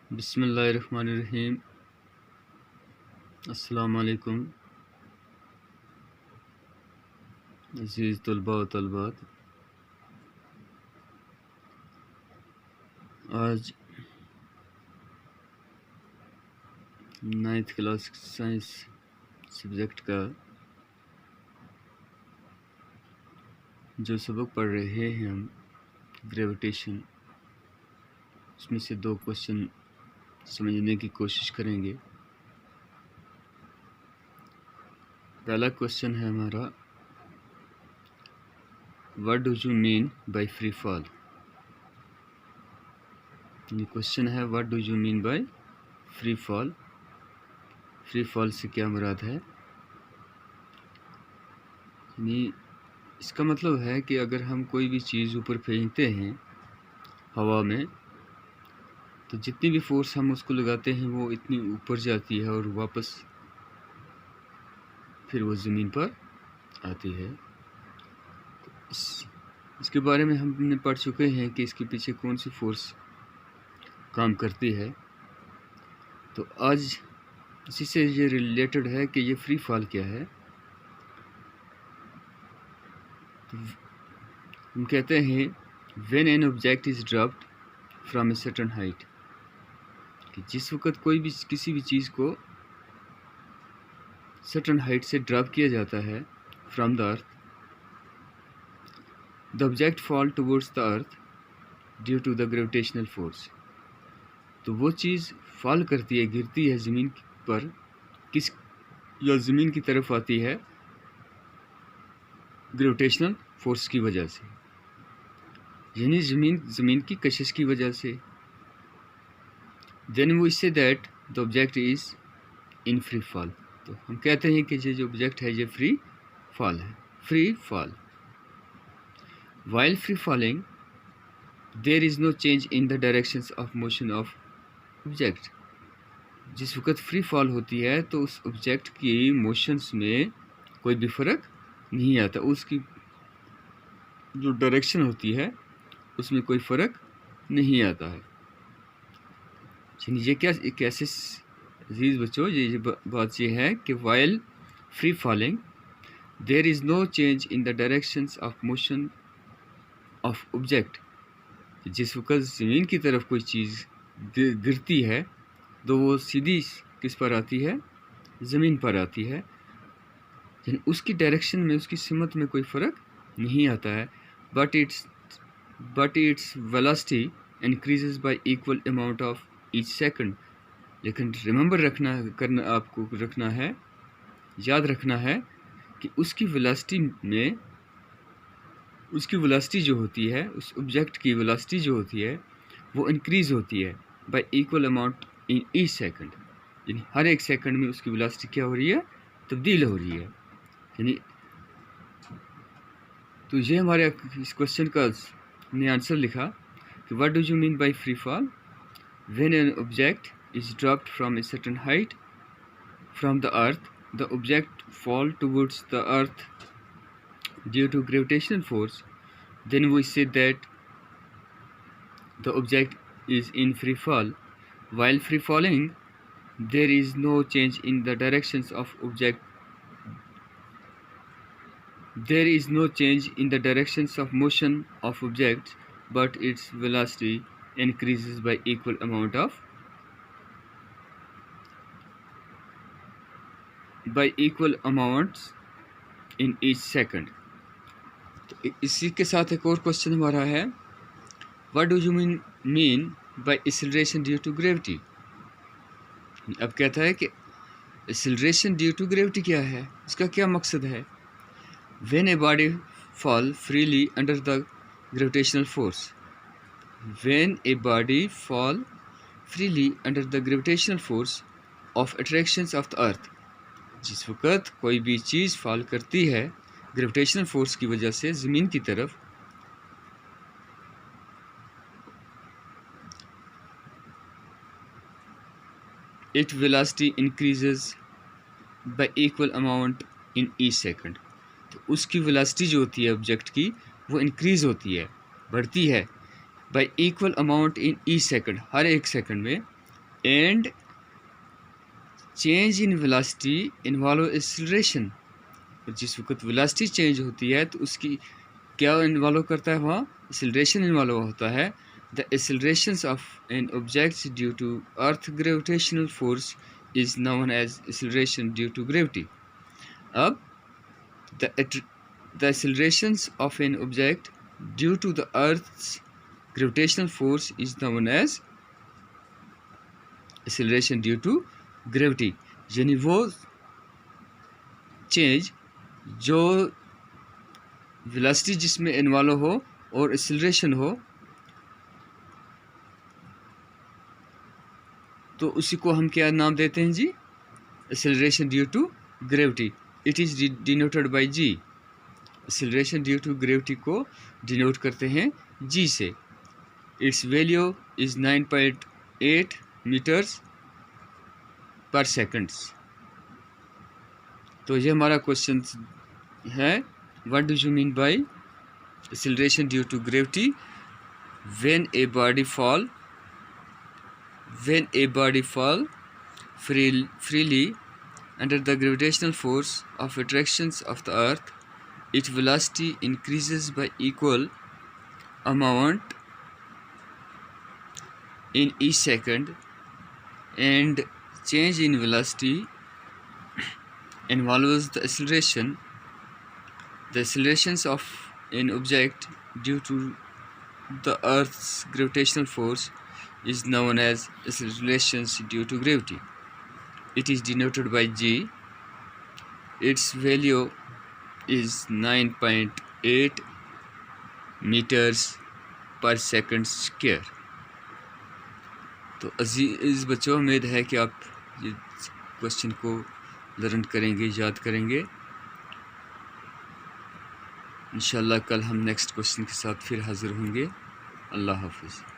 बिस्मिल्लाहिर्रहमानिर्रहीम। अस्सलाम वालेकुम अज़ीज़ तलबा व तलबात। आज 9th क्लास साइंस सब्जेक्ट का जो सबक पढ़ रहे हैं हम ग्रेविटेशन, उसमें से 2 क्वेश्चन समझने की कोशिश करेंगे। पहला क्वेश्चन है हमारा, what do you mean by free fall. ये क्वेश्चन है, what do you mean by free fall. Free fall से क्या मुराद है। यानी इसका मतलब है कि अगर हम कोई भी चीज़ ऊपर फेंकते हैं हवा में, तो जितनी भी फोर्स हम उसको लगाते हैं वो इतनी ऊपर जाती है और वापस फिर वो ज़मीन पर आती है। इसके बारे में हमने पढ़ चुके हैं कि इसके पीछे कौन सी फोर्स काम करती है। तो आज इसी से ये रिलेटेड है कि ये फ्री फॉल क्या है। तो हम कहते हैं, when an object is dropped from a certain height, कि जिस वक्त कोई भी किसी भी चीज़ को सर्टेन हाइट से ड्रॉप किया जाता है from the earth, the object fall towards the earth due to the gravitational force. तो वो चीज़ फॉल करती है, गिरती है ज़मीन पर, किस या ज़मीन की तरफ आती है ग्रेविटेशनल फोर्स की वजह से, यानी ज़मीन की कशिश की वजह से। Then we say that the object is in free fall. तो हम कहते हैं कि ये जो ऑब्जेक्ट है ये फ्री फॉल है। Free fall, while free falling there is no change in the directions of motion of object. जिस वक्त फ्री फॉल होती है तो उस ऑब्जेक्ट की मोशंस में कोई भी फ़र्क नहीं आता, उसकी जो डायरेक्शन होती है उसमें कोई फ़र्क नहीं आता है। ये क्या कैसे अजीज़ बच्चों, ये बात ये है कि while free falling there is no change in the directions of motion of object. जिस वक्त ज़मीन की तरफ कोई चीज़ गिरती है तो वो सीधी किस पर आती है, ज़मीन पर आती है, यानी उसकी डायरेक्शन में, उसकी सिमत में कोई फ़र्क नहीं आता है। But its velocity increases by equal amount of each second. लेकिन रिमेंबर आपको रखना है, याद रखना है कि उसकी वेलोसिटी में, उसकी वेलोसिटी जो होती है, उस ऑब्जेक्ट की वेलोसिटी जो होती है वो इंक्रीज़ होती है by equal amount in each second. यानी हर एक सेकंड में उसकी वेलोसिटी क्या हो रही है, तब्दील हो रही है। यानी तो ये हमारे इस क्वेश्चन का हमने आंसर लिखा कि what do you mean by free fall. When an object is dropped from a certain height from the earth, the object fall towards the earth due to gravitational force, then we say that the object is in free fall. While free falling, there is no change in the directions of object. There is no change in the directions of motion of objects, but its velocity increases by equal amounts in each second. तो इसी के साथ एक और question हमारा है, what do you mean by acceleration due to gravity. अब कहता है कि एक्सेलरेशन ड्यू टू ग्रेविटी क्या है, इसका क्या मकसद है। When a body fall freely under the gravitational force, when a body fall freely under the gravitational force of attractions of the earth. जिस वक्त कोई भी चीज़ फॉल करती है ग्रेविटेशनल फोर्स की वजह से ज़मीन की तरफ, it velocity increases by equal amount in each second. तो उसकी वेलोसिटी जो होती है ऑब्जेक्ट की, वो इंक्रीज़ होती है, बढ़ती है by equal amount in each second, हर एक सेकंड में and change in velocity involve acceleration. जिस वक्त वेलोसिटी चेंज होती है तो उसकी क्या इन्वॉल्व करता है, वहाँ एक्सीलरेशन इन्वॉल्व होता है। The accelerations of an object due to earth gravitational force is known as acceleration due to gravity. अब the accelerations of an object due to the earth's gravitational force is known as acceleration due to gravity। यानी वो change जो velocity जिसमें involve हो और acceleration हो तो उसी को हम क्या नाम देते हैं g, acceleration due to gravity. It is denoted by g. Acceleration due to gravity को डिनोट करते हैं जी से। Its value is 9.8 metres per seconds. तो ये हमारा क्वेश्चन है, what do you mean by acceleration due to gravity when a body fall freely under the gravitational force of attractions of the earth, its velocity increases by equal amount in each second, and change in velocity involves the acceleration. The accelerations of an object due to the earth's gravitational force is known as accelerations due to gravity. It is denoted by g. Its value is 9.8 meters per second square। तो अजीज़ बच्चों, उम्मीद है कि आप ये question को learn करेंगे, याद करेंगे। इंशाल्लाह कल हम नेक्स्ट क्वेश्चन के साथ फिर हाज़िर होंगे। अल्लाह हाफ़िज़।